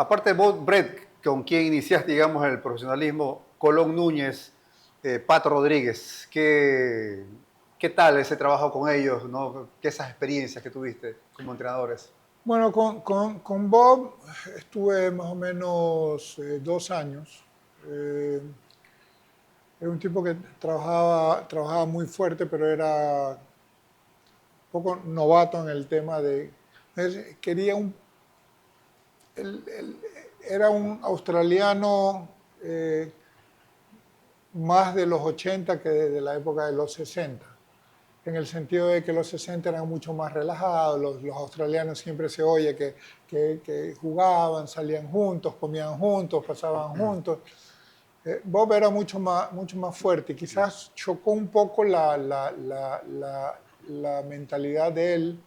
aparte de Bob Brett, con quien iniciaste, digamos, el profesionalismo, Colón Núñez, Pato Rodríguez, ¿qué tal ese trabajo con ellos, ¿no? ¿Qué esas experiencias que tuviste como entrenadores? Bueno, con Bob estuve más o menos 2 años. Eh, Era un tipo que trabajaba muy fuerte, pero era un poco novato en el tema de... Quería él era un australiano más de los 80 que de la época de los 60, en el sentido de que los 60 eran mucho más relajados, los australianos siempre se oye que jugaban, salían juntos, comían juntos, pasaban juntos. Bob era mucho más fuerte y quizás chocó un poco la mentalidad de él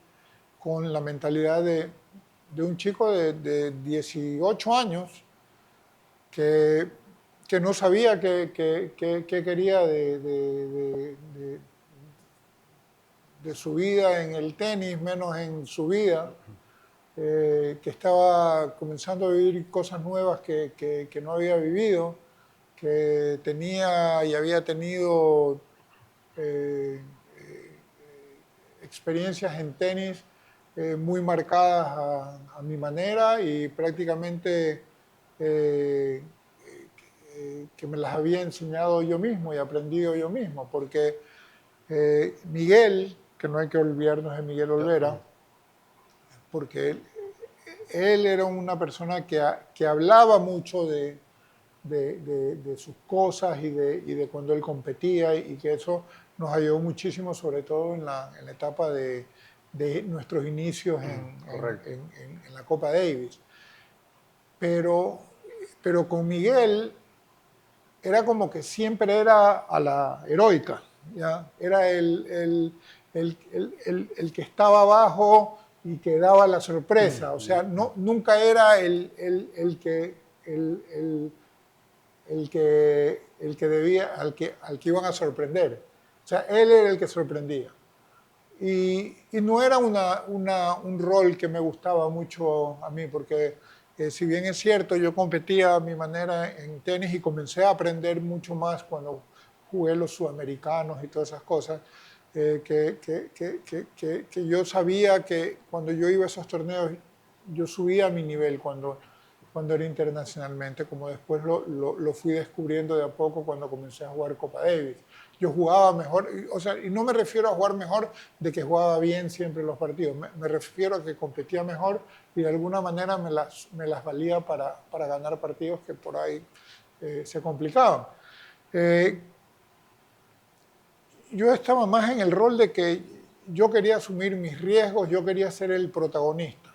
con la mentalidad de un chico de 18 años que, que no sabía qué quería de su vida en el tenis, menos en su vida, que estaba comenzando a vivir cosas nuevas que no había vivido, que tenía y había tenido eh, experiencias en tenis muy marcadas a mi manera y prácticamente eh, que me las había enseñado yo mismo y aprendido yo mismo, porque Miguel, que no hay que olvidarnos de Miguel Olvera, porque él era una persona que hablaba mucho de sus cosas y de cuando él competía y que eso nos ayudó muchísimo, sobre todo en la etapa de nuestros inicios Correcto. en la Copa Davis. Pero, pero con Miguel era como que siempre era a la heroica, ¿ya? Era el que estaba abajo y que daba la sorpresa, o sea, nunca era el que debía, al que iban a sorprender. O sea, él era el que sorprendía. Y no era un rol que me gustaba mucho a mí, porque si bien es cierto, yo competía a mi manera en tenis y comencé a aprender mucho más cuando jugué los sudamericanos y todas esas cosas, que yo sabía que cuando yo iba a esos torneos, yo subía mi nivel cuando era internacionalmente, como después lo fui descubriendo de a poco cuando comencé a jugar Copa Davis. Yo jugaba mejor, o sea, y no me refiero a jugar mejor de que jugaba bien siempre los partidos, me refiero a que competía mejor y de alguna manera me las valía para ganar partidos que por ahí se complicaban. Eh, yo estaba más en el rol de que yo quería asumir mis riesgos, yo quería ser el protagonista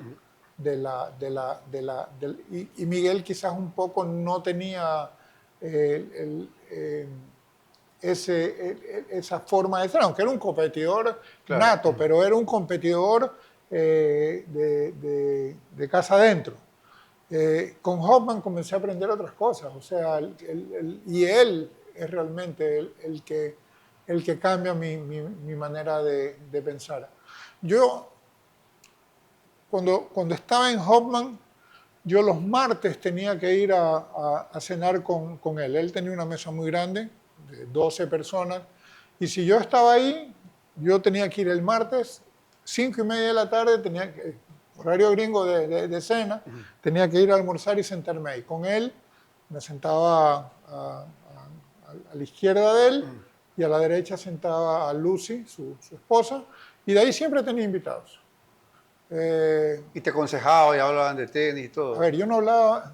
y Miguel quizás un poco no tenía esa forma de ser, aunque era un competidor Claro. nato, pero era un competidor de casa adentro. Con Hoffman comencé a aprender otras cosas, o sea, y él es realmente el que cambia mi manera de pensar. Yo, cuando estaba en Hoffman, yo los martes tenía que ir a cenar con él. Él tenía una mesa muy grande, de 12 personas, y si yo estaba ahí, yo tenía que ir el martes, 5:30 de la tarde, horario gringo de cena, tenía que ir a almorzar y sentarme ahí. Con él me sentaba a la izquierda de él y a la derecha sentaba a Lucy, su esposa, y de ahí siempre tenía invitados. Y te aconsejaba y hablaban de tenis y A todo. ver, yo no hablaba,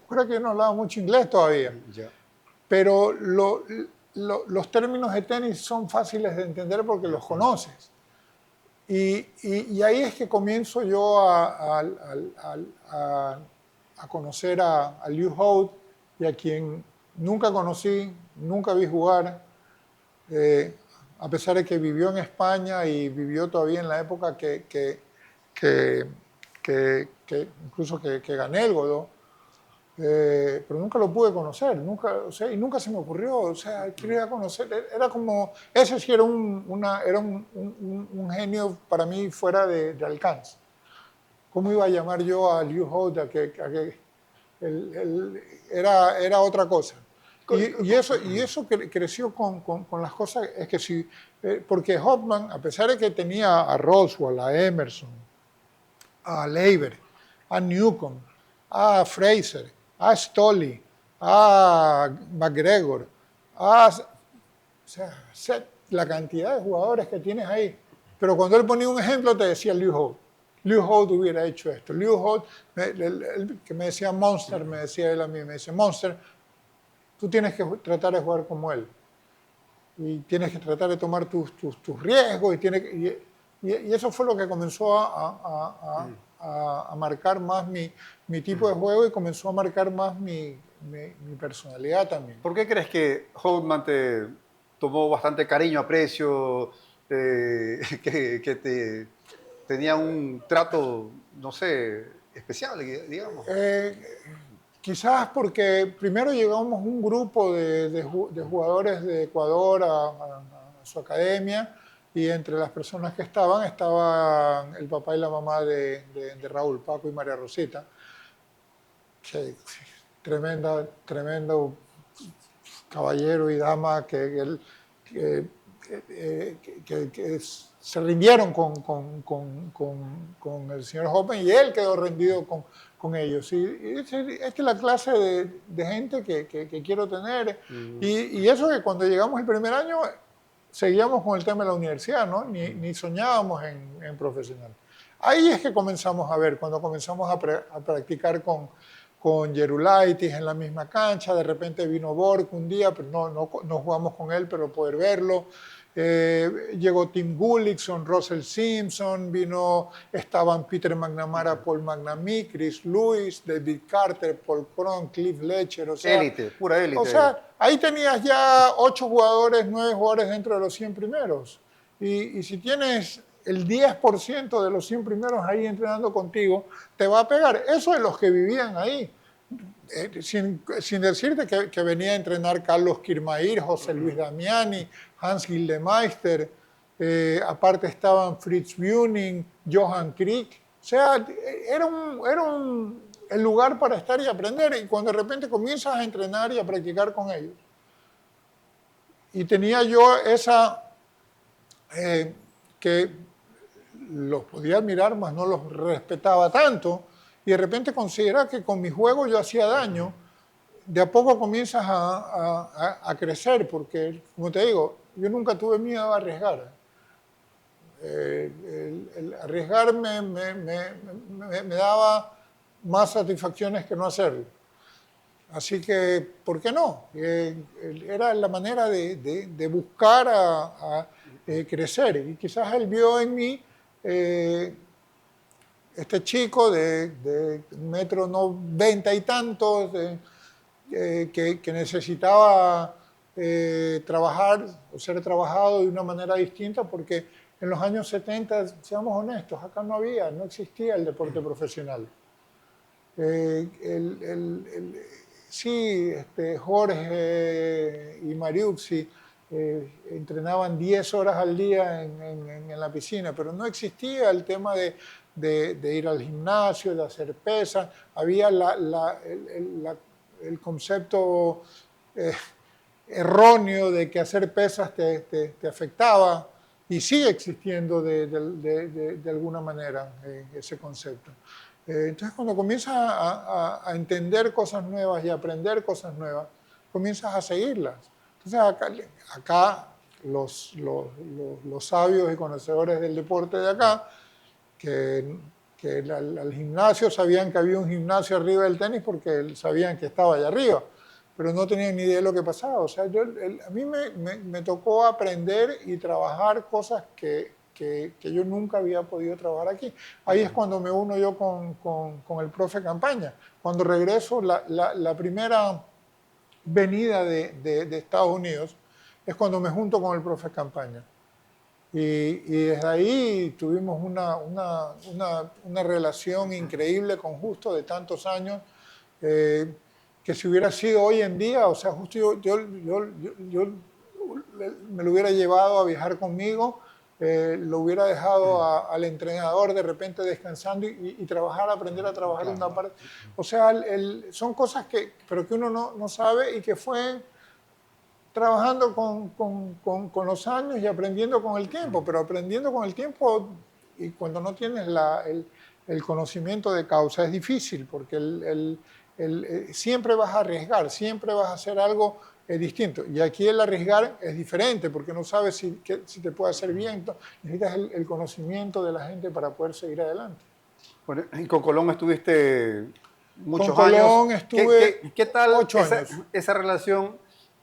creo que yo no hablaba mucho inglés todavía, Ya. pero los términos de tenis son fáciles de entender porque los conoces. Y ahí es que comienzo yo a conocer a Liu Holt y a quien nunca conocí, nunca vi jugar, eh, a pesar de que vivió en España y vivió todavía en la época que, que incluso que gané el Godó. Pero nunca lo pude conocer, nunca, o sea, y nunca se me ocurrió, o sea, quería conocer, era como, ese sí era un genio para mí fuera de alcance. ¿Cómo iba a llamar yo a Liu Holt era otra cosa. Y eso creció con las cosas, es que si, porque Hoffman, a pesar de que tenía a Roswell, a Emerson, a Leiber, a Newcomb, a Fraser, a Stolley, a McGregor, o sea, la cantidad de jugadores que tienes ahí. Pero cuando él ponía un ejemplo, te decía Lew Holt. Lew Holt hubiera hecho esto. Lew Holt, que me decía Monster, me decía él a mí, me dice, Monster, tú tienes que tratar de jugar como él. Y tienes que tratar de tomar tus riesgos. Y eso fue lo que comenzó a marcar más mi tipo de juego y comenzó a marcar más mi personalidad también. ¿Por qué crees que Holtman te tomó bastante cariño, aprecio, que te tenía un trato, no sé, especial, digamos? Quizás porque primero llegamos un grupo de jugadores de Ecuador a su academia y entre las personas que estaban el papá y la mamá de Raúl, Paco y María Rosita. Que, tremendo caballero y dama que se rindieron con el señor Hoffman y él quedó rendido con ellos. Y esta es la clase de gente que quiero tener. Y eso que cuando llegamos el primer año seguíamos con el tema de la universidad, ¿no? Ni soñábamos en profesional. Ahí es que comenzamos a ver, cuando comenzamos a practicar con Gerulaitis en la misma cancha, de repente vino Borg un día, pero no jugamos con él, pero poder verlo. Llegó Tim Gullickson, Russell Simpson, estaban Peter McNamara, Paul McNamee, Chris Lewis, David Carter, Paul Cron, Cliff Letcher, Élite, pura élite. O sea, ahí tenías ya 8 jugadores, 9 jugadores dentro de los 100 primeros. Y si tienes el 10% de los 100 primeros ahí entrenando contigo, te va a pegar. Eso es los que vivían ahí. Sin decirte que venía a entrenar Carlos Kirmair, José Luis Damiani, Hans Gildemeister, aparte estaban Fritz Buning, Johan Krieg. O sea, era el lugar para estar y aprender. Y cuando de repente comienzas a entrenar y a practicar con ellos. Y tenía yo esa que los podía admirar, mas no los respetaba tanto, y de repente consideraba que con mi juego yo hacía daño, de a poco comienzas a crecer, porque, como te digo, yo nunca tuve miedo a arriesgar. El arriesgar me daba más satisfacciones que no hacerlo. Así que, ¿por qué no? Era la manera de buscar crecer. Y quizás él vio en mí este chico de 1,90 m y tantos, que necesitaba trabajar o ser trabajado de una manera distinta, porque en los años 70, seamos honestos, acá no existía el deporte profesional. Sí, Jorge y Mariucci entrenaban 10 horas al día en la piscina, pero no existía el tema de ir al gimnasio, de hacer pesas. Había el concepto erróneo de que hacer pesas te afectaba, y sigue existiendo de alguna manera ese concepto. Entonces, cuando comienzas a entender cosas nuevas y a aprender cosas nuevas, comienzas a seguirlas. Entonces, acá los sabios y conocedores del deporte de acá, que al gimnasio sabían que había un gimnasio arriba del tenis porque sabían que estaba allá arriba, pero no tenían ni idea de lo que pasaba. O sea, a mí me tocó aprender y trabajar cosas que yo nunca había podido trabajar aquí. Ahí es cuando me uno yo con el profe Campaña. Cuando regreso, la primera venida de Estados Unidos es cuando me junto con el profe Campaña. Y desde ahí tuvimos una relación increíble con Justo de tantos años, que si hubiera sido hoy en día, o sea, Justo yo me lo hubiera llevado a viajar conmigo lo hubiera dejado al entrenador de repente descansando y trabajar, aprender a trabajar Claro. una parte. O sea, son cosas pero que uno no sabe y que fue trabajando con los años y aprendiendo con el tiempo, pero aprendiendo con el tiempo y cuando no tienes el conocimiento de causa es difícil porque siempre vas a arriesgar, siempre vas a hacer algo distinto. Y aquí el arriesgar es diferente porque no sabes si te puede hacer bien. Necesitas el conocimiento de la gente para poder seguir adelante. Bueno, y con Colón estuviste muchos Con Colón años. estuve ¿Qué tal 8 años. esa relación?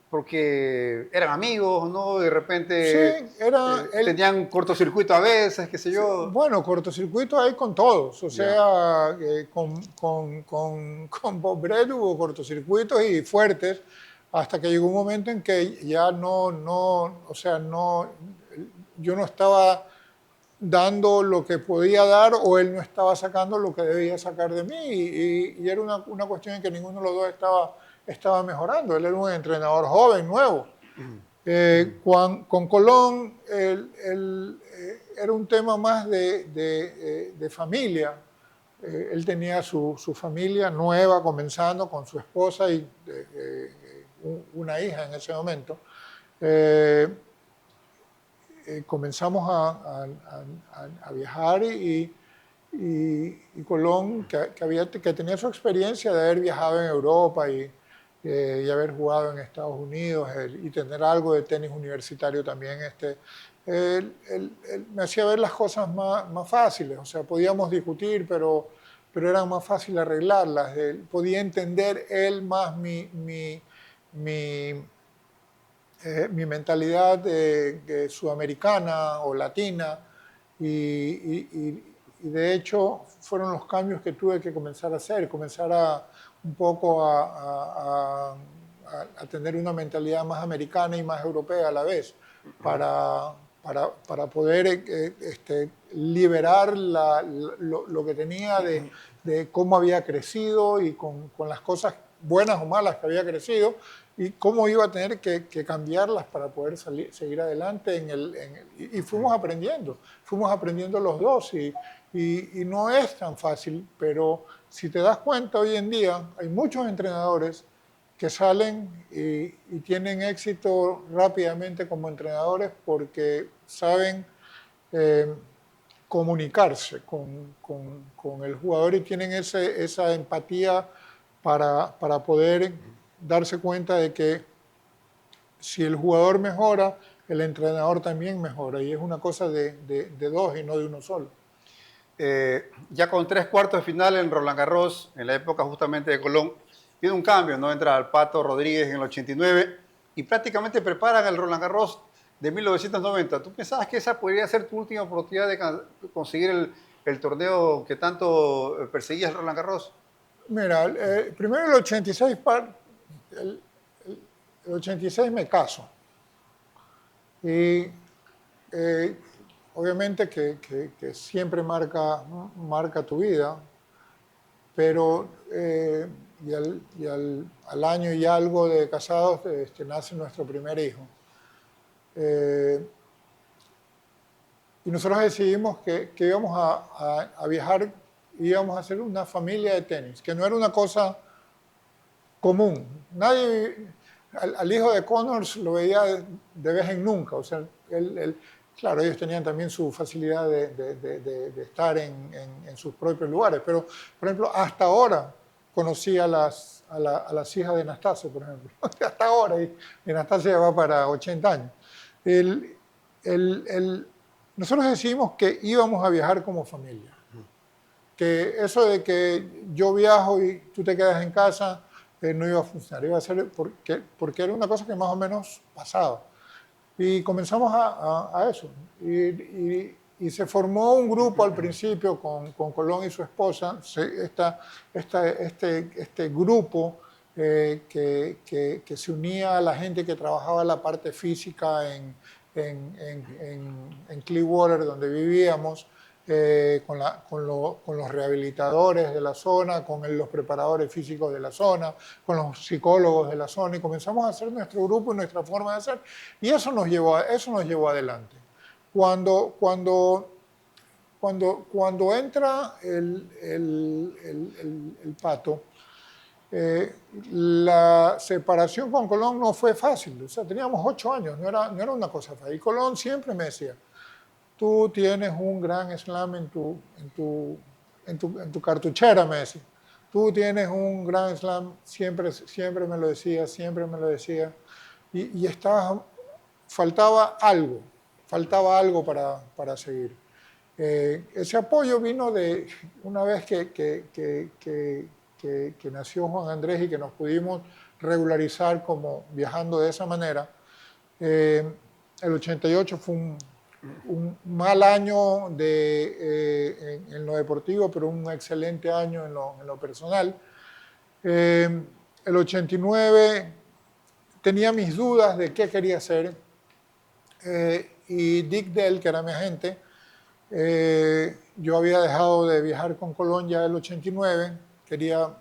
Porque eran amigos, ¿no? De Sí, repente era tenían cortocircuito a veces, qué sé yo. bueno, cortocircuito hay con todos, o Ya. sea, con Bob Brett hubo cortocircuitos y fuertes, hasta que llegó un momento en que ya o sea, yo no estaba dando lo que podía dar o él no estaba sacando lo que debía sacar de mí y era una cuestión en que ninguno de los dos estaba mejorando. Él era un entrenador joven, nuevo. Con Colón era un tema más de familia. Él tenía su familia nueva, comenzando con su esposa y una hija en ese momento. Comenzamos a viajar y Colón, que tenía su experiencia de haber viajado en Europa y haber jugado en Estados Unidos y tener algo de tenis universitario también, él me hacía ver las cosas más fáciles. O sea, podíamos discutir, pero era más fácil arreglarlas. Él podía entender él más mi mentalidad sudamericana o latina y de hecho fueron los cambios que tuve que comenzar a hacer, un poco a tener una mentalidad más americana y más europea a la vez para poder liberar lo que tenía de cómo había crecido y con las cosas buenas o malas que había crecido y cómo iba a tener que cambiarlas para poder seguir adelante y fuimos aprendiendo los dos y no es tan fácil, pero si te das cuenta hoy en día hay muchos entrenadores que salen y tienen éxito rápidamente como entrenadores porque saben comunicarse con el jugador y tienen esa empatía para poder darse cuenta de que si el jugador mejora, el entrenador también mejora. Y es una cosa de dos y no de uno solo. Ya con 3 cuartos de final en Roland Garros, en la época justamente de Colón, tiene un cambio, ¿no? Entra al Pato Rodríguez en el 89 y prácticamente preparan el Roland Garros de 1990. ¿Tú pensabas que esa podría ser tu última oportunidad de conseguir el torneo que tanto perseguías, el Roland Garros? Mira, primero el 86, el 86 me caso. Y obviamente que siempre marca tu vida, pero al año y algo de casados nace nuestro primer hijo. Y nosotros decidimos que íbamos a viajar, íbamos a hacer una familia de tenis, que no era una cosa común. Nadie, al hijo de Connors lo veía de vez en nunca. O sea, claro, ellos tenían también su facilidad de estar en sus propios lugares, pero, por ejemplo, hasta ahora conocí a las hijas de Anastasia, por ejemplo. Hasta ahora, y Anastasia ya va para 80 años. Nosotros decidimos que íbamos a viajar como familia. Que eso de que yo viajo y tú te quedas en casa no iba a funcionar. Iba a ser porque era una cosa que más o menos pasaba. Y comenzamos a eso. Y se formó un grupo al principio con Colón y su esposa, este grupo que se unía a la gente que trabajaba la parte física en Clearwater, donde vivíamos, con los rehabilitadores de la zona, con los preparadores físicos de la zona, con los psicólogos de la zona, y comenzamos a hacer nuestro grupo y nuestra forma de hacer, y eso nos llevó adelante. Cuando entra el Pato, la separación con Colón no fue fácil. O sea, teníamos 8 años, no era una cosa fácil. Y Colón siempre me decía, tú tienes un gran slam en tu cartuchera, me decía. Tú tienes un gran slam, siempre me lo decía, siempre me lo decía. Y faltaba algo para seguir. Ese apoyo vino de una vez que nació Juan Andrés y que nos pudimos regularizar como viajando de esa manera. El 88 fue un mal año en lo deportivo, pero un excelente año en lo personal. El 89 tenía mis dudas de qué quería hacer y Dick Dell, que era mi agente, yo había dejado de viajar con Colón ya el 89, quería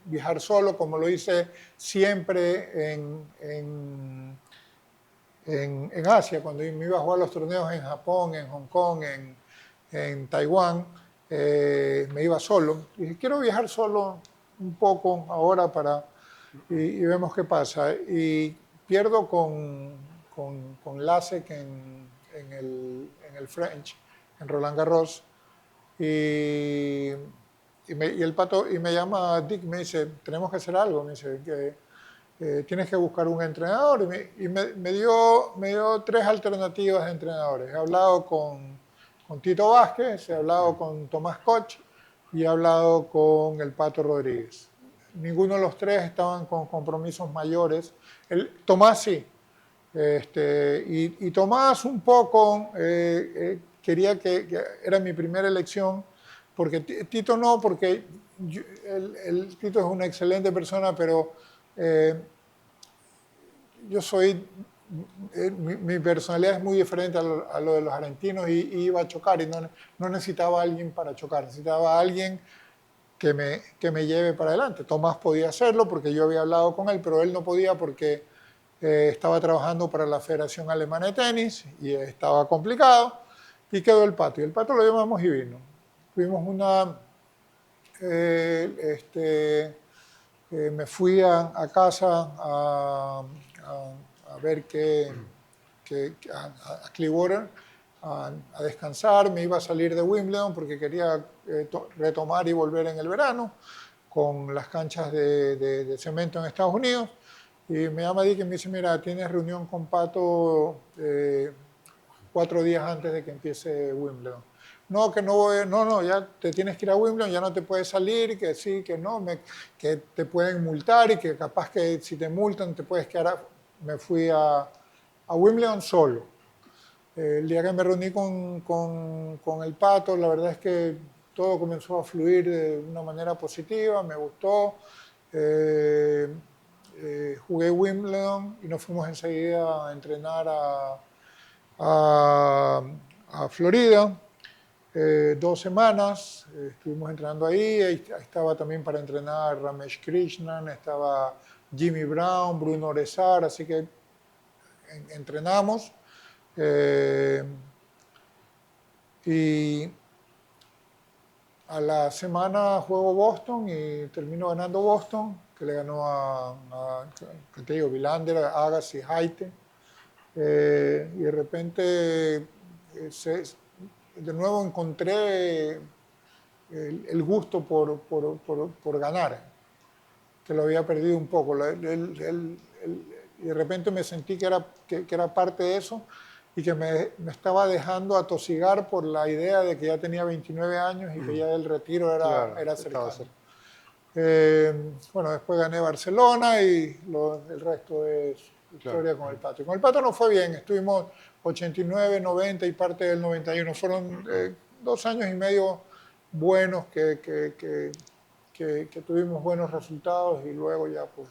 viajar solo, como lo hice siempre en Asia, cuando me iba a jugar los torneos en Japón, en Hong Kong, en Taiwán, me iba solo. Dije, quiero viajar solo un poco ahora y vemos qué pasa. Y pierdo con Lasek en el French, en Roland Garros, y el Pato, y me llama Dick, me dice, tenemos que hacer algo, me dice, que tienes que buscar un entrenador, y me dio 3 alternativas de entrenadores. He hablado con Tito Vázquez, he hablado con Tomás Koch y he hablado con el Pato Rodríguez. Ninguno de los 3 estaban con compromisos mayores. Tomás sí. Y Tomás un poco quería que era mi primera elección, porque Tito no, porque Tito es una excelente persona, pero yo soy, mi personalidad es muy diferente a lo de los argentinos y iba a chocar y no necesitaba a alguien para chocar, necesitaba a alguien que me lleve para adelante. Tomás podía hacerlo porque yo había hablado con él, pero él no podía porque estaba trabajando para la Federación Alemana de Tenis y estaba complicado, y quedó el Pato. Y el Pato lo llamamos y vino. Tuvimos me fui a casa a ver a Clearwater, a descansar. Me iba a salir de Wimbledon porque quería retomar y volver en el verano con las canchas de cemento en Estados Unidos. Y me llama Dick y me dice, mira, tienes reunión con Pato 4 días antes de que empiece Wimbledon. No, que no voy, no, ya te tienes que ir a Wimbledon, ya no te puedes salir, que sí, que no, que te pueden multar y que capaz que si te multan te puedes quedar. Me fui a Wimbledon solo. El día que me reuní con el Pato, la verdad es que todo comenzó a fluir de una manera positiva, me gustó. Jugué Wimbledon y nos fuimos enseguida a entrenar a Florida. 2 semanas estuvimos entrenando ahí estaba también para entrenar Ramesh Krishnan, estaba Jimmy Brown, Bruno Orezar, así que entrenamos. Y a la semana juego Boston y termino ganando Boston, que le ganó ¿qué te digo? Vilander, Agassi, Haite. Y de repente de nuevo encontré el gusto por ganar, que lo había perdido un poco. Y de repente me sentí que era parte de eso y que me estaba dejando atosigar por la idea de que ya tenía 29 años y que ya el retiro era cercano. Bueno, después gané Barcelona y el resto es historia con el Pato. Y con el Pato no fue bien, estuvimos 89, 90 y parte del 91. Fueron 2 años y medio buenos que tuvimos buenos resultados y luego ya pues...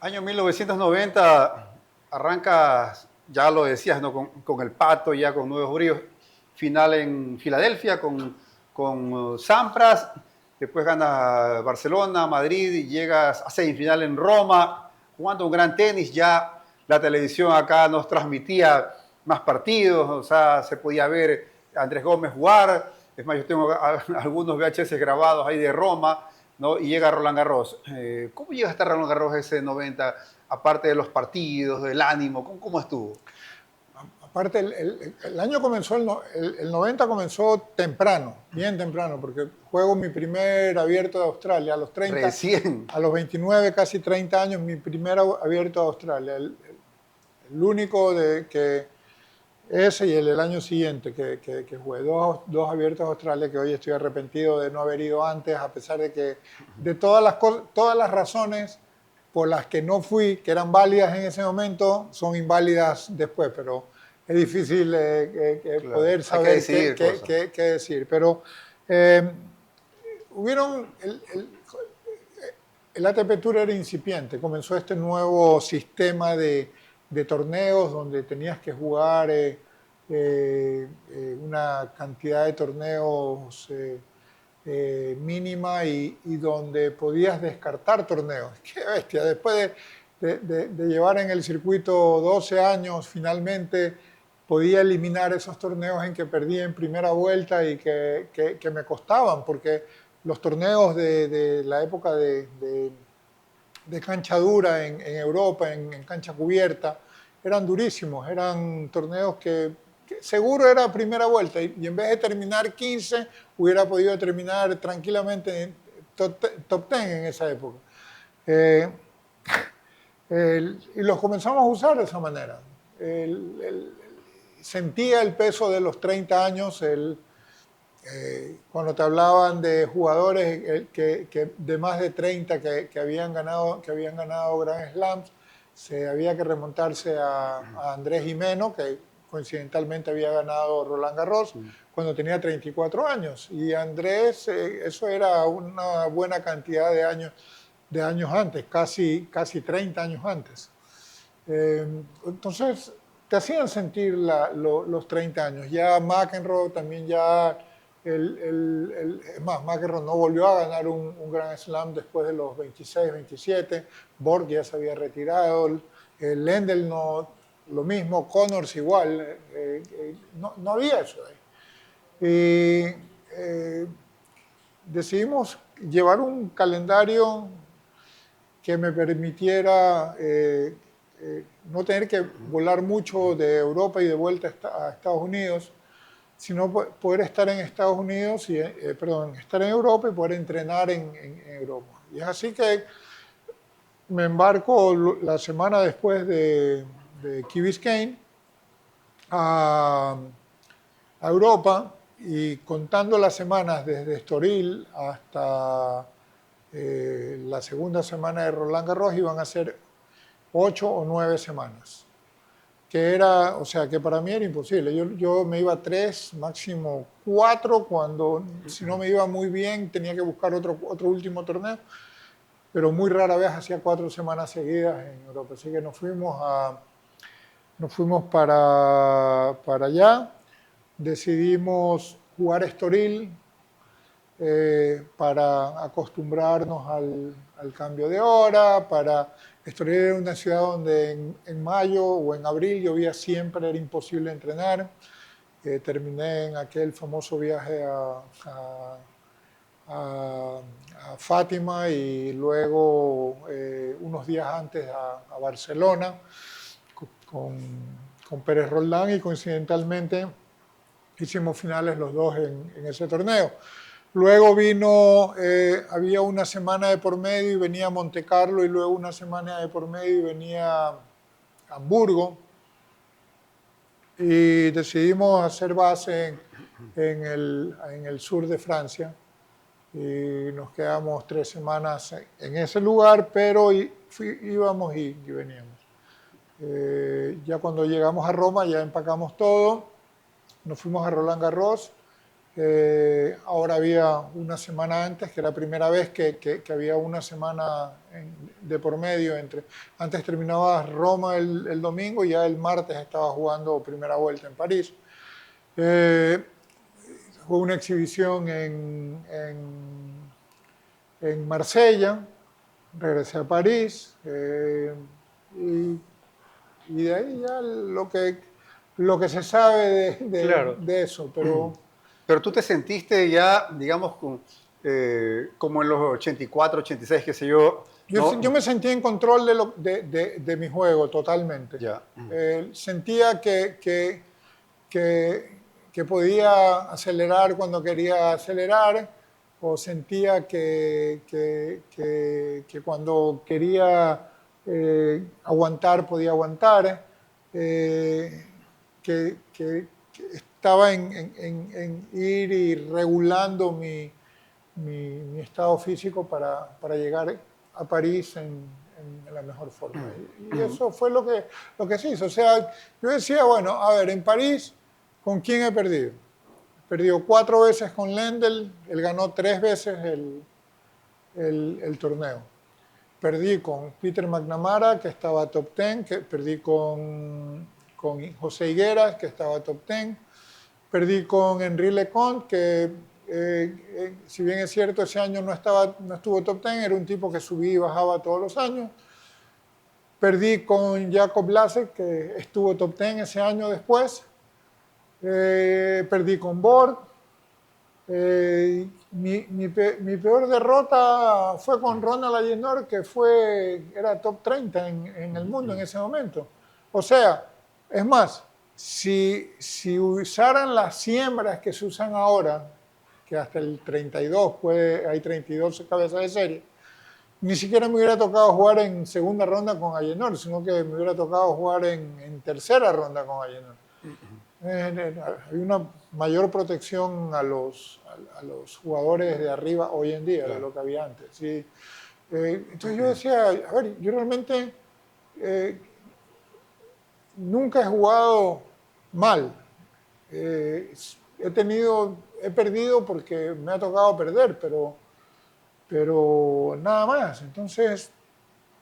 Año 1990, arrancas, ya lo decías, ¿no? con el Pato, ya con nuevos bríos, final en Filadelfia con Sampras, después ganas Barcelona, Madrid, y llegas a semifinal en Roma, jugando un gran tenis. Ya la televisión acá nos transmitía más partidos, o sea, se podía ver a Andrés Gómez jugar. Es más, yo tengo algunos VHS grabados ahí de Roma, ¿no? Y llega Roland Garros. ¿Cómo llega hasta Roland Garros ese 90, aparte de los partidos, del ánimo? ¿Cómo estuvo? Aparte, el año comenzó, el 90 comenzó temprano, bien temprano, porque juego mi primer abierto de Australia a los 30, Recién. a los 29, casi 30 años, mi primer abierto de Australia. El único que ese y el año siguiente que jugué, dos abiertos de Australia, que hoy estoy arrepentido de no haber ido antes, a pesar de que de todas las cosas, todas las razones por las que no fui, que eran válidas en ese momento, son inválidas después, pero es difícil Claro, poder hay que saber decidir cosas. qué decir. Pero eh, hubieron, el ATP Tour era incipiente, comenzó este nuevo sistema de torneos donde tenías que jugar una cantidad de torneos mínima y donde podías descartar torneos. ¡Qué bestia! Después de llevar en el circuito 12 años, finalmente podía eliminar esos torneos en que perdí en primera vuelta y que me costaban, porque los torneos de la época de cancha dura en Europa, en cancha cubierta, eran durísimos, eran torneos que seguro era primera vuelta y en vez de terminar 15, hubiera podido terminar tranquilamente en top 10 en esa época. Eh, y los comenzamos a usar de esa manera. Sentía el peso de los 30 años, cuando te hablaban de jugadores de más de 30 que habían ganado Grand Slams, se había que remontarse a Andrés Jimeno, que coincidentalmente había ganado Roland Garros cuando tenía 34 años. Y Andrés, eso era una buena cantidad de años antes, casi 30 años antes. Entonces, te hacían sentir los 30 años. Ya McEnroe también ya, es más, McEnroe no volvió a ganar un Grand Slam después de los 26, 27. Borg ya se había retirado. Lendl no, lo mismo. Connors igual. No había eso ahí. Y decidimos llevar un calendario que me permitiera no tener que volar mucho de Europa y de vuelta a Estados Unidos, sino poder estar en Estados Unidos, perdón, estar en Europa y poder entrenar en Europa. Y es así que me embarco la semana después de Key Biscayne a Europa y contando las semanas desde Estoril hasta la segunda semana de Roland Garros iban a ser 8 o 9 semanas, que era, o sea, que para mí era imposible. Yo me iba 3, máximo 4, cuando si no me iba muy bien tenía que buscar otro último torneo, pero muy rara vez hacía 4 semanas seguidas en Europa. Así que nos fuimos para allá, decidimos jugar Estoril, para acostumbrarnos al cambio de hora, Estoril era una ciudad donde en mayo o en abril llovía siempre, era imposible entrenar. Terminé en aquel famoso viaje a Fátima y luego unos días antes a Barcelona con Pérez Roldán y coincidentalmente hicimos finales los dos en ese torneo. Luego vino, había una semana de por medio y venía Monte Carlo y luego una semana de por medio y venía Hamburgo. Y decidimos hacer base en el sur de Francia y nos quedamos 3 semanas en ese lugar, pero íbamos y veníamos. Ya cuando llegamos a Roma ya empacamos todo, nos fuimos a Roland Garros. Ahora había una semana antes, que era la primera vez que había una semana de por medio. Antes terminaba Roma el domingo y ya el martes estaba jugando primera vuelta en París. Jugué una exhibición en Marsella, regresé a París y de ahí ya lo que se sabe Claro. de eso, pero Pero tú te sentiste ya, digamos, como en los 84, 86, qué sé yo, yo ¿no? me sentí en control de mi juego totalmente. Ya. Sentía que podía acelerar cuando quería acelerar, o sentía que cuando quería aguantar podía aguantar, que estaba en ir y regulando mi estado físico para llegar a París en la mejor forma. Y eso fue lo que se hizo. O sea, yo decía, bueno, a ver, en París, ¿con quién he perdido? He perdido 4 veces con Lendl, él ganó 3 veces el torneo. Perdí con Peter McNamara, que estaba top 10, que perdí con José Higueras, que estaba top 10. Perdí con Henri Leconte, que si bien es cierto, ese año no estuvo top 10, era un tipo que subía y bajaba todos los años. Perdí con Jacob Lasek, que estuvo top 10 ese año después. Perdí con Borg. Mi peor derrota fue con Ronald Agenor, que era top 30 en el mundo en ese momento. O sea, es más, si usaran las siembras que se usan ahora, que hasta el 32 hay 32 cabezas de serie, ni siquiera me hubiera tocado jugar en segunda ronda con Agenor, sino que me hubiera tocado jugar en tercera ronda con Agenor. Hay una mayor protección a los jugadores de arriba hoy en día de Claro. lo que había antes. ¿Sí? Entonces yo decía, a ver, yo realmente eh, nunca he jugado mal. Eh, he perdido porque me ha tocado perder, pero nada más. Entonces,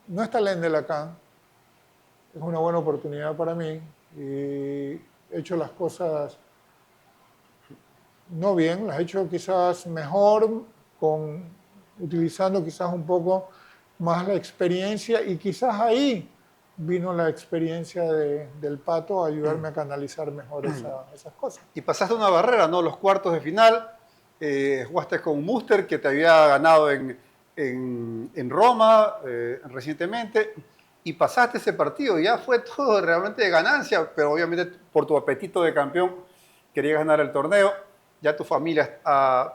no está Lendl acá. Es una buena oportunidad para mí y he hecho las cosas no bien, las he hecho quizás mejor, utilizando quizás un poco más la experiencia, y quizás ahí vino la experiencia del Pato a ayudarme a canalizar mejor esas cosas. Y pasaste una barrera, ¿no? Los cuartos de final, jugaste con Muster, que te había ganado en Roma recientemente, y pasaste ese partido. Ya fue todo realmente de ganancia, pero obviamente por tu apetito de campeón querías ganar el torneo. Ya tu familia,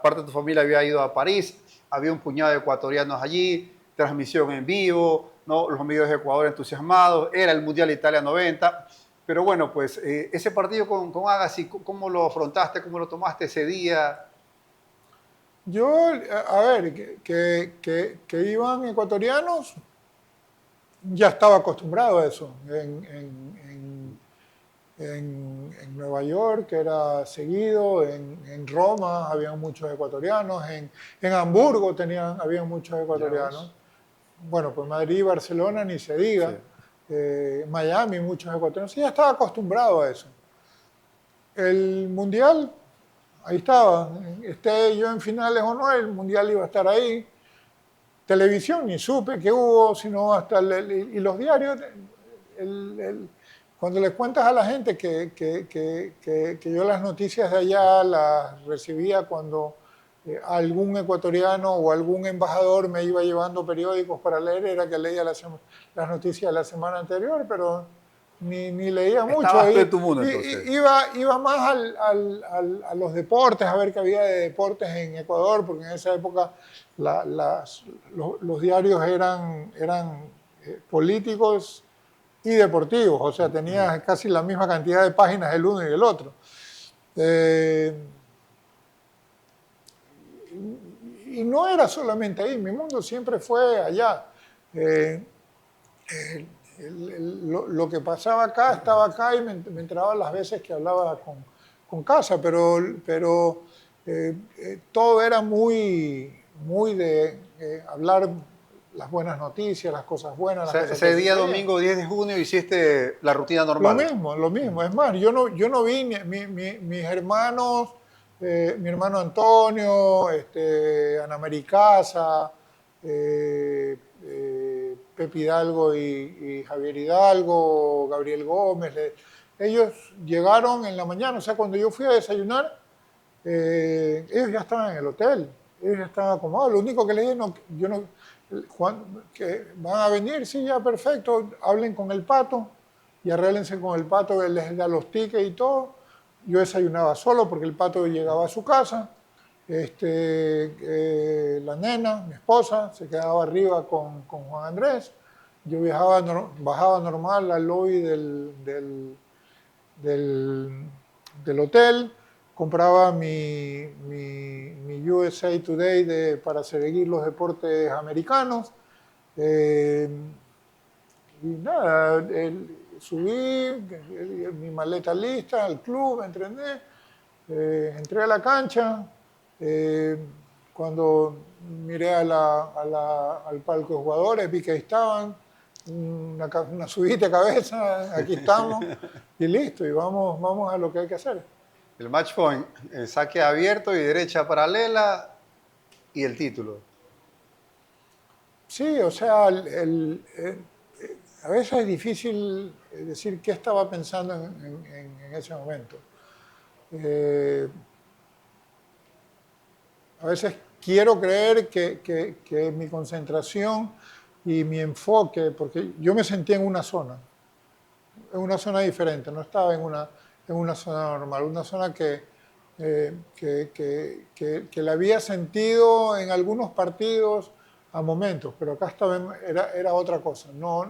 parte de tu familia había ido a París, había un puñado de ecuatorianos allí, transmisión en vivo, ¿no? Los medios de Ecuador entusiasmados, era el Mundial Italia 90. Pero bueno, pues ese partido con Agassi, ¿cómo lo afrontaste? ¿Cómo lo tomaste ese día? Yo, a ver, que iban ecuatorianos, ya estaba acostumbrado a eso. En Nueva York era seguido, en Roma había muchos ecuatorianos, en Hamburgo había muchos Ya ecuatorianos. ves. Bueno, pues Madrid y Barcelona ni se Sí. diga. Miami, muchos ecuatorianos. Sí, ya estaba acostumbrado a eso. El Mundial, ahí estaba. Esté yo en finales o no, el Mundial iba a estar ahí. Televisión, ni supe que hubo, sino hasta y los diarios. Cuando le cuentas a la gente que yo las noticias de allá las recibía cuando algún ecuatoriano o algún embajador me iba llevando periódicos para leer, era que leía las noticias de la semana anterior, pero ni leía mucho. Estabas tú en tu mundo entonces. Iba más a los deportes, a ver qué había de deportes en Ecuador, porque en esa época los diarios eran políticos y deportivos, o sea, tenía casi la misma cantidad de páginas el uno y el otro. Y no era solamente ahí, mi mundo siempre fue allá. Eh, lo que pasaba acá estaba acá, y me enteraba las veces que hablaba con casa, pero todo era muy de hablar las buenas noticias, las cosas O buenas, las sea, cosas que ese día sucedían. domingo 10 de junio hiciste la rutina Lo normal. mismo, lo mismo. Es más, yo no vi mis hermanos, mi hermano Antonio, Ana Maricasa, Pepe Hidalgo y Javier Hidalgo, Gabriel Gómez. ellos llegaron en la mañana, o sea, cuando yo fui a desayunar, ellos ya estaban en el hotel, ellos ya estaban acomodados. Lo único que les dije, no, yo no, Juan, que van a venir, sí, ya perfecto, hablen con el Pato y arréglense con el Pato, él les da los tickets y todo. Yo desayunaba solo porque el Pato llegaba a su casa. La nena, mi esposa, se quedaba arriba con Juan Andrés. Yo bajaba normal al lobby del hotel, compraba mi USA Today para seguir los deportes americanos. Eh, y nada, subí, mi maleta lista al club, entrené, entré a la cancha. Cuando miré al palco de jugadores, vi que ahí estaban, una subida de cabeza, aquí estamos, y listo, y vamos a lo que hay que hacer. El match point, el saque abierto y derecha paralela y el título. Sí, o sea, a veces es difícil decir qué estaba pensando en ese momento. A veces quiero creer que mi concentración y mi enfoque, porque yo me sentía en una zona diferente, no estaba en una zona normal, una zona que la había sentido en algunos partidos a momentos, pero acá era otra cosa. No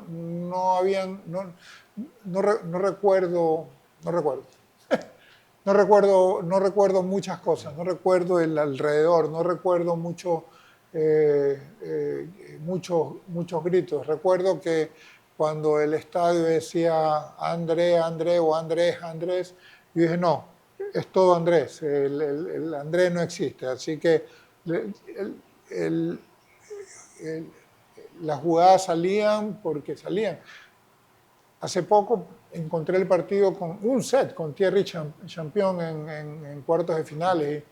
recuerdo, no recuerdo. No recuerdo muchas cosas, no recuerdo el alrededor, no recuerdo muchos gritos. Recuerdo que cuando el estadio decía André, André o Andrés, Andrés, yo dije, no, es todo Andrés, el Andrés no existe. Así que el- el- el- las jugadas salían porque salían. Hace poco encontré el partido con un set con Thierry Champion en cuartos de finales.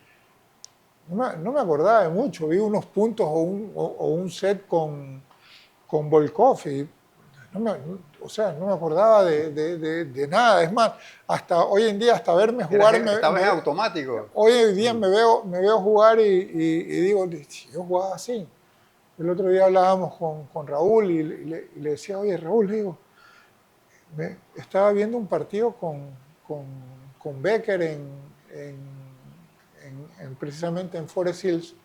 Y no me acordaba de mucho. Vi unos puntos o un set con Volkov. Y no me acordaba de nada. Es más, hasta hoy en día, hasta verme jugar, Estabas en automático. hoy en día me veo jugar y digo, si yo jugaba así. El otro día hablábamos con Raúl y le decía, oye, Raúl, le digo, estaba viendo un partido con Becker precisamente en Forest Hills.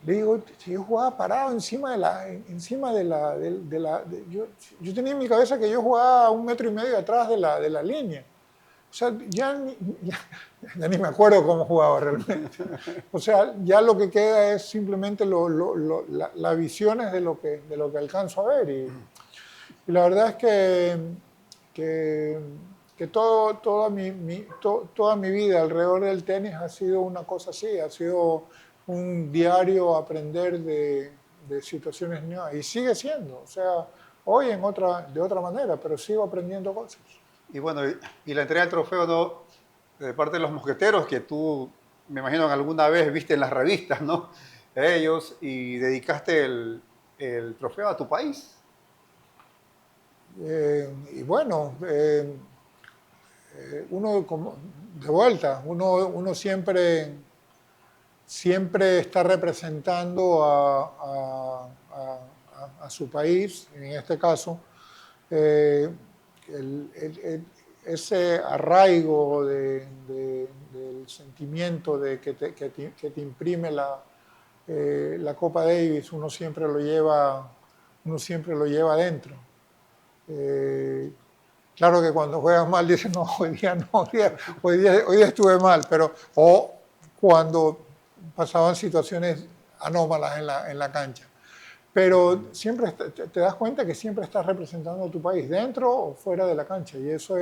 Le digo, si yo jugaba parado yo tenía en mi cabeza que yo jugaba a 1,5 metros atrás de la línea. O sea, ya ni me acuerdo cómo jugaba realmente. O sea, ya lo que queda es simplemente las visiones de lo que alcanzo a ver. Y la verdad es que toda mi vida alrededor del tenis ha sido una cosa así, ha sido un diario aprender de situaciones nuevas. Y sigue siendo, o sea, hoy de otra manera, pero sigo aprendiendo cosas. Y bueno, y la entrega del trofeo, ¿no? De parte de los mosqueteros, que tú, me imagino que alguna vez viste en las revistas, ¿no? Ellos, y dedicaste el trofeo a tu país. Y bueno, uno de vuelta, uno siempre está representando a su país, en este caso, eh, ese arraigo del sentimiento que te imprime la Copa Davis, uno siempre lo lleva adentro. Claro que cuando juegas mal dices, no, hoy día no, hoy día estuve mal, o cuando pasaban situaciones anómalas en la cancha. Pero siempre te das cuenta que siempre estás representando a tu país, dentro o fuera de la cancha. Y eso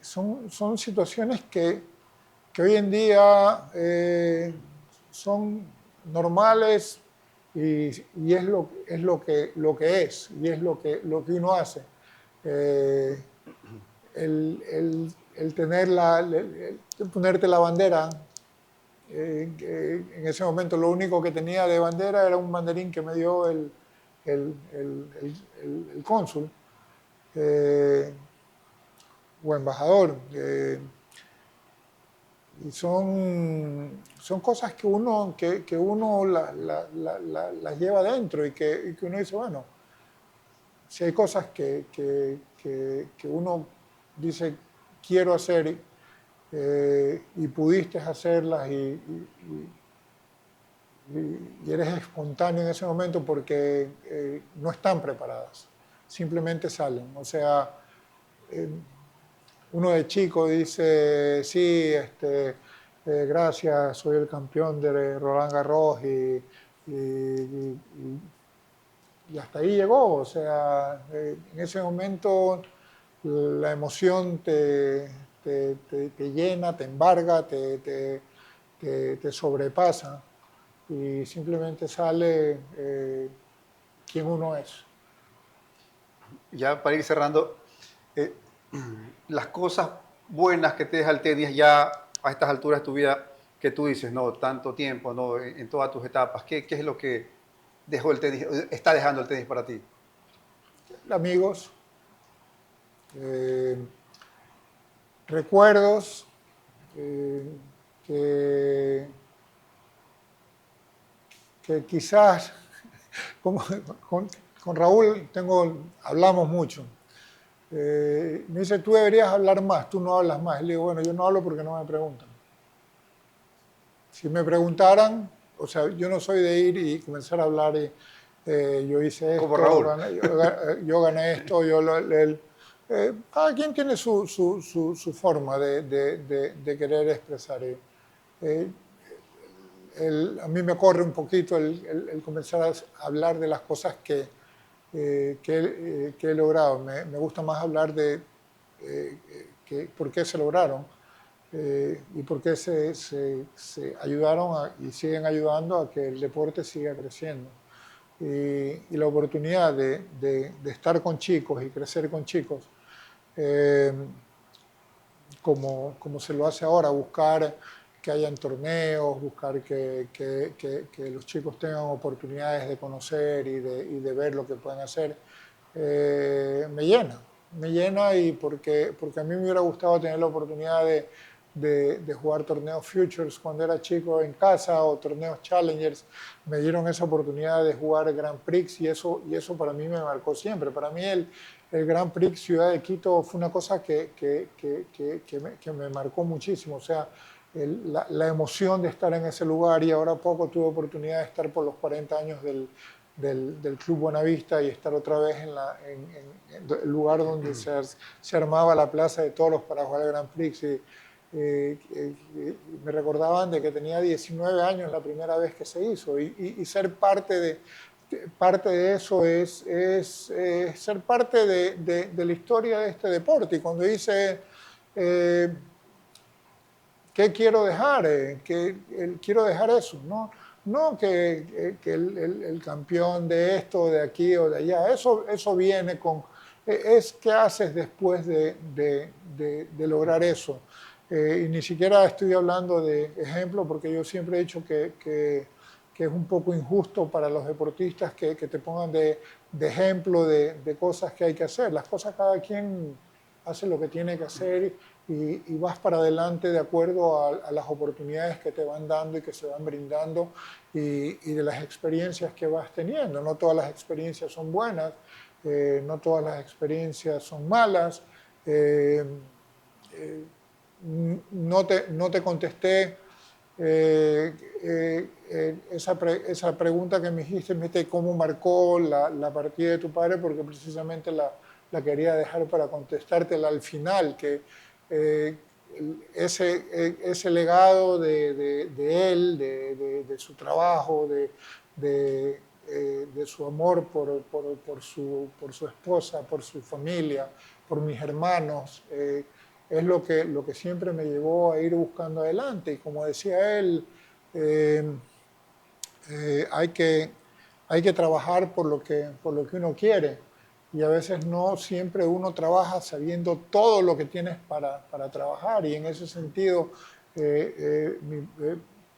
son situaciones que hoy en día son normales y es lo que es, y es lo que uno hace. Eh, el ponerte la bandera, en ese momento lo único que tenía de bandera era un banderín que me dio el cónsul. o embajador. Y son cosas que uno las lleva adentro y que uno dice, bueno, si hay cosas que uno dice quiero hacer y pudiste hacerlas y eres espontáneo en ese momento porque no están preparadas, simplemente salen. O sea, eh, uno de chico dice, sí, gracias, soy el campeón de Roland Garros y- y hasta ahí llegó. O sea, en ese momento la emoción te llena, te embarga, te sobrepasa y simplemente sale quien uno es. Ya para ir cerrando, eh, las cosas buenas que te deja el tenis ya a estas alturas de tu vida, que tú dices, no, tanto tiempo, no, en todas tus etapas, ¿qué es lo que dejó el tenis, está dejando el tenis para ti? Amigos, eh, recuerdos eh, que, que quizás, como con, con Raúl hablamos mucho. Me dice, tú deberías hablar más, tú no hablas más. Y le digo, bueno, yo no hablo porque no me preguntan. Si me preguntaran, o sea, yo no soy de ir y comenzar a hablar y yo hice Como esto, Raúl. yo gané esto, cada quien tiene su forma de querer expresar. Eh, a mí me corre un poquito el comenzar a hablar de las cosas que he logrado. Me gusta más hablar de por qué se lograron y por qué se ayudaron y siguen ayudando a que el deporte siga creciendo. Y la oportunidad de estar con chicos y crecer con chicos, eh, como se lo hace ahora, buscar que hayan torneos, buscar que los chicos tengan oportunidades de conocer y de ver lo que pueden hacer, me llena y porque a mí me hubiera gustado tener la oportunidad de jugar torneos Futures cuando era chico en casa o torneos Challengers, me dieron esa oportunidad de jugar Grand Prix y eso para mí me marcó siempre. Para mí el Grand Prix Ciudad de Quito fue una cosa que me marcó muchísimo. O sea, la emoción de estar en ese lugar y ahora poco tuve oportunidad de estar por los 40 años del Club Buenavista y estar otra vez en el lugar donde se armaba la plaza de toros para jugar el Grand Prix. Me recordaban de que tenía 19 años la primera vez que se hizo y ser parte de eso es ser parte de la historia de este deporte. Y cuando dice, ¿qué quiero dejar? Quiero dejar eso, ¿no? No que el campeón de esto, de aquí o de allá, eso viene con, es qué haces después de lograr eso. Y ni siquiera estoy hablando de ejemplo, porque yo siempre he dicho que es un poco injusto para los deportistas que te pongan de ejemplo de cosas que hay que hacer. Las cosas cada quien hace lo que tiene que hacer y vas para adelante de acuerdo a las oportunidades que te van dando y que se van brindando y de las experiencias que vas teniendo. No todas las experiencias son buenas, no todas las experiencias son malas. Eh, eh, no te contesté esa pregunta que me dijiste, cómo marcó la partida de tu padre, porque precisamente la quería dejar para contestártela al final, que eh, ese legado de él, de su trabajo, de su amor por su esposa, por su familia, por mis hermanos, es lo que siempre me llevó a ir buscando adelante. Y como decía él, eh, hay que trabajar por lo que uno quiere. Y a veces no siempre uno trabaja sabiendo todo lo que tienes para trabajar. Y en ese sentido,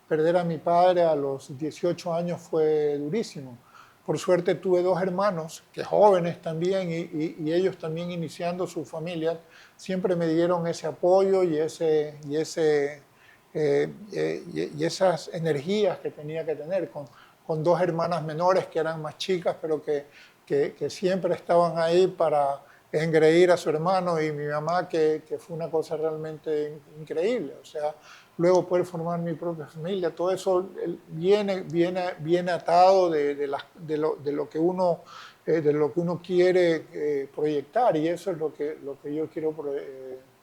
perder a mi padre a los 18 años fue durísimo. Por suerte tuve dos hermanos, que jóvenes también, y ellos también iniciando sus familias, siempre me dieron ese apoyo y esas energías que tenía que tener con dos hermanas menores que eran más chicas, pero que siempre estaban ahí para engreír a su hermano, y mi mamá, que fue una cosa realmente increíble. O sea, luego poder formar mi propia familia, todo eso viene atado de lo que uno quiere proyectar, y eso es lo que yo quiero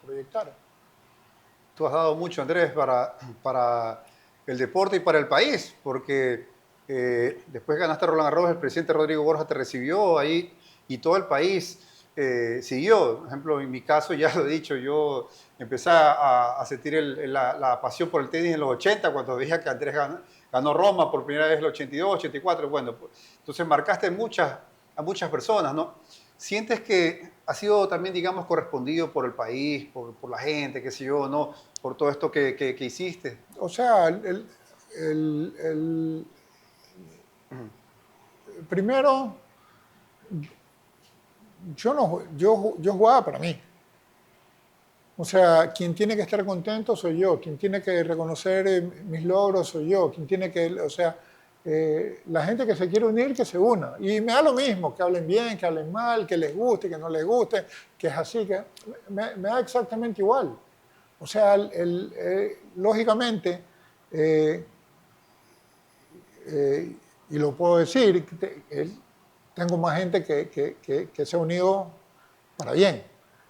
proyectar. Tú has dado mucho, Andrés, para el deporte y para el país, porque después ganaste Roland Garros, el presidente Rodrigo Borja te recibió ahí y todo el país siguió. Por ejemplo, en mi caso, ya lo he dicho, yo empecé a sentir la pasión por el tenis en los 80, cuando veía que Andrés ganó Roma por primera vez en el 82, 84. Bueno, pues, entonces marcaste a muchas personas, ¿no? ¿Sientes que ha sido también, digamos, correspondido por el país, por la gente, qué sé yo, ¿no? Por todo esto que hiciste? O sea, primero, yo jugaba para mí. O sea, quien tiene que estar contento soy yo, quien tiene que reconocer mis logros soy yo, quien tiene que, o sea, la gente que se quiere unir, que se una. Y me da lo mismo, que hablen bien, que hablen mal, que les guste, que no les guste, que es así, que me da exactamente igual. O sea, lógicamente, y lo puedo decir, tengo más gente que se ha unido para bien.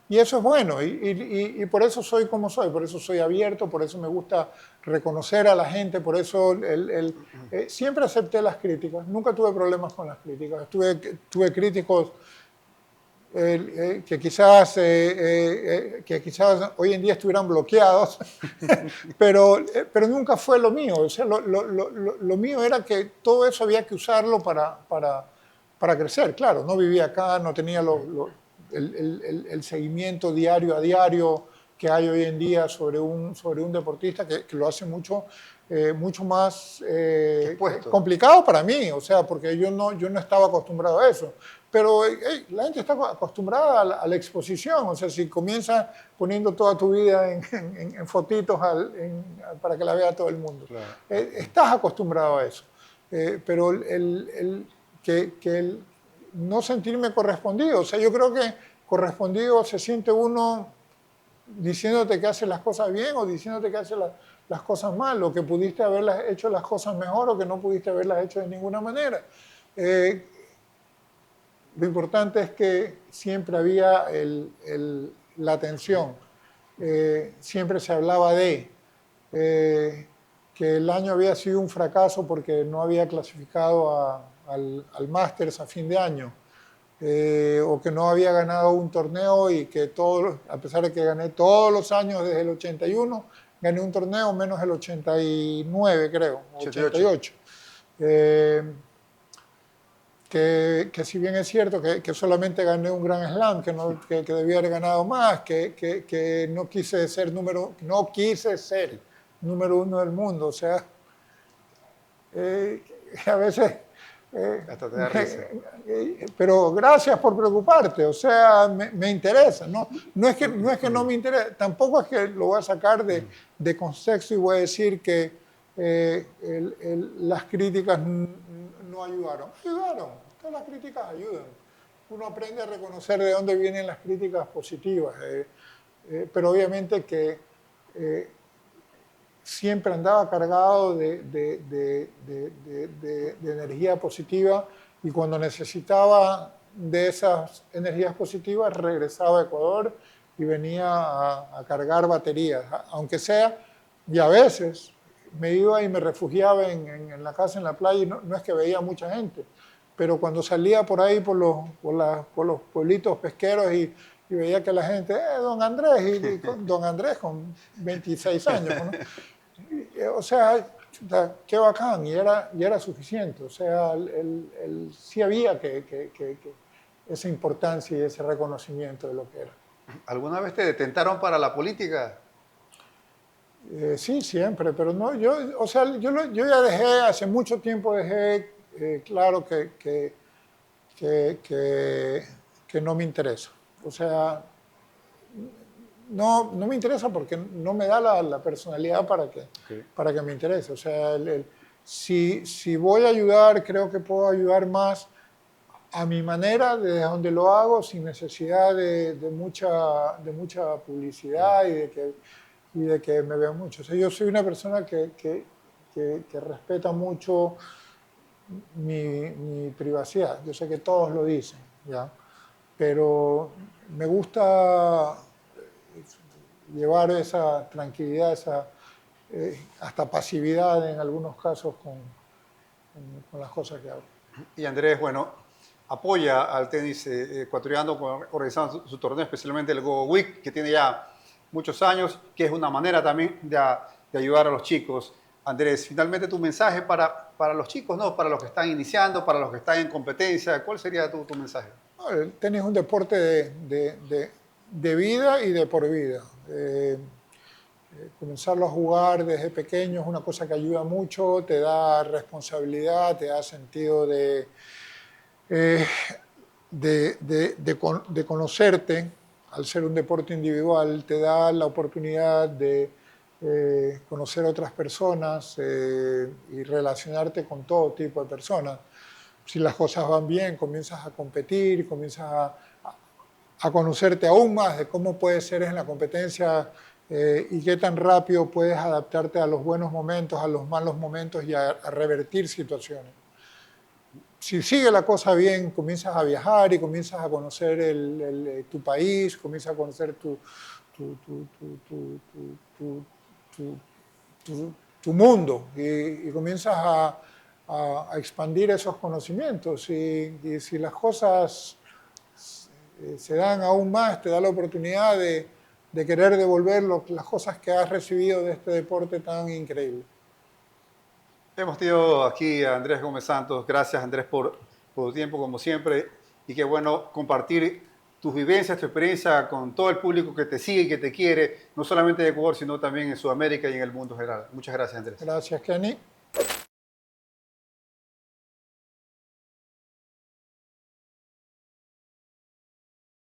Y eso es bueno, y por eso soy como soy, por eso soy abierto, por eso me gusta reconocer a la gente, por eso siempre acepté las críticas, nunca tuve problemas con las críticas. Tuve críticos que quizás hoy en día estuvieran bloqueados, pero nunca fue lo mío. O sea, lo mío era que todo eso había que usarlo para crecer. Claro, no vivía acá, no tenía el seguimiento diario a diario que hay hoy en día sobre un deportista, que lo hace mucho más complicado para mí, o sea, porque yo no estaba acostumbrado a eso. Pero la gente está acostumbrada a la exposición, o sea, si comienzas poniendo toda tu vida en fotitos para que la vea todo el mundo, Claro. Estás acostumbrado a eso. Pero el no sentirme correspondido, o sea, yo creo que correspondido se siente uno diciéndote que haces las cosas bien o diciéndote que haces las cosas mal, o que pudiste haberlas hecho las cosas mejor o que no pudiste haberlas hecho de ninguna manera. Lo importante es que siempre había la atención, siempre se hablaba que el año había sido un fracaso porque no había clasificado al Masters a fin de año, o que no había ganado un torneo, y que a pesar de que gané todos los años desde el 81, gané un torneo menos el 89, creo, 88. Que si bien es cierto que solamente gané un Grand Slam, que debía haber ganado más, que no quise ser número uno del mundo. O sea, a veces... Hasta te da risa. pero gracias por preocuparte, o sea, me interesa. No es que no me interese, tampoco es que lo voy a sacar de contexto y voy a decir que las críticas no ayudaron. Ayudaron, todas las críticas ayudan. Uno aprende a reconocer de dónde vienen las críticas positivas, pero obviamente que siempre andaba cargado de energía positiva, y cuando necesitaba de esas energías positivas regresaba a Ecuador y venía a cargar baterías, aunque sea, y a veces me iba y me refugiaba en la casa, en la playa, y no es que veía mucha gente, pero cuando salía por ahí por los pueblitos pesqueros y veía que la gente, don Andrés, don Andrés con 26 años, ¿no? O sea, qué bacán, y era suficiente. O sea, sí había esa importancia y ese reconocimiento de lo que era. ¿Alguna vez te tentaron para la política? Sí, siempre, pero no, yo ya dejé, hace mucho tiempo dejé claro que no me interesa. O sea, no me interesa porque no me da la personalidad Ok. para que me interese. O sea, si voy a ayudar, creo que puedo ayudar más a mi manera, desde donde lo hago, sin necesidad de mucha publicidad y de que me vean mucho. O sea, yo soy una persona que respeta mucho mi privacidad. Yo sé que todos lo dicen, ¿ya? Pero me gusta llevar esa tranquilidad, esa hasta pasividad en algunos casos con las cosas que hago. Y Andrés, bueno, apoya al tenis ecuatoriano organizando su torneo, especialmente el Go Week, que tiene ya muchos años, que es una manera también de ayudar a los chicos. Andrés, finalmente tu mensaje para los chicos, ¿no? Para los que están iniciando, para los que están en competencia, ¿cuál sería tu mensaje? No, el tenis es un deporte de vida y de por vida. Comenzarlo a jugar desde pequeño es una cosa que ayuda mucho, te da responsabilidad, te da sentido eh, de conocerte. Al ser un deporte individual, te da la oportunidad de conocer otras personas y relacionarte con todo tipo de personas. Si las cosas van bien, comienzas a competir, comienzas a conocerte aún más de cómo puedes ser en la competencia y qué tan rápido puedes adaptarte a los buenos momentos, a los malos momentos y a revertir situaciones. Si sigue la cosa bien, comienzas a viajar y comienzas a conocer tu país, comienzas a conocer tu, tu- tu- tu- tu- tu- tu- tu mundo y comienzas a expandir esos conocimientos. Y si las cosas se dan aún más, te da la oportunidad de querer devolver las cosas que has recibido de este deporte tan increíble. Hemos tenido aquí a Andrés Gómez Santos. Gracias, Andrés, por tu tiempo, como siempre. Y qué bueno compartir tus vivencias, tu experiencia con todo el público que te sigue y que te quiere, no solamente en Ecuador, sino también en Sudamérica y en el mundo general. Muchas gracias, Andrés. Gracias, Kenny.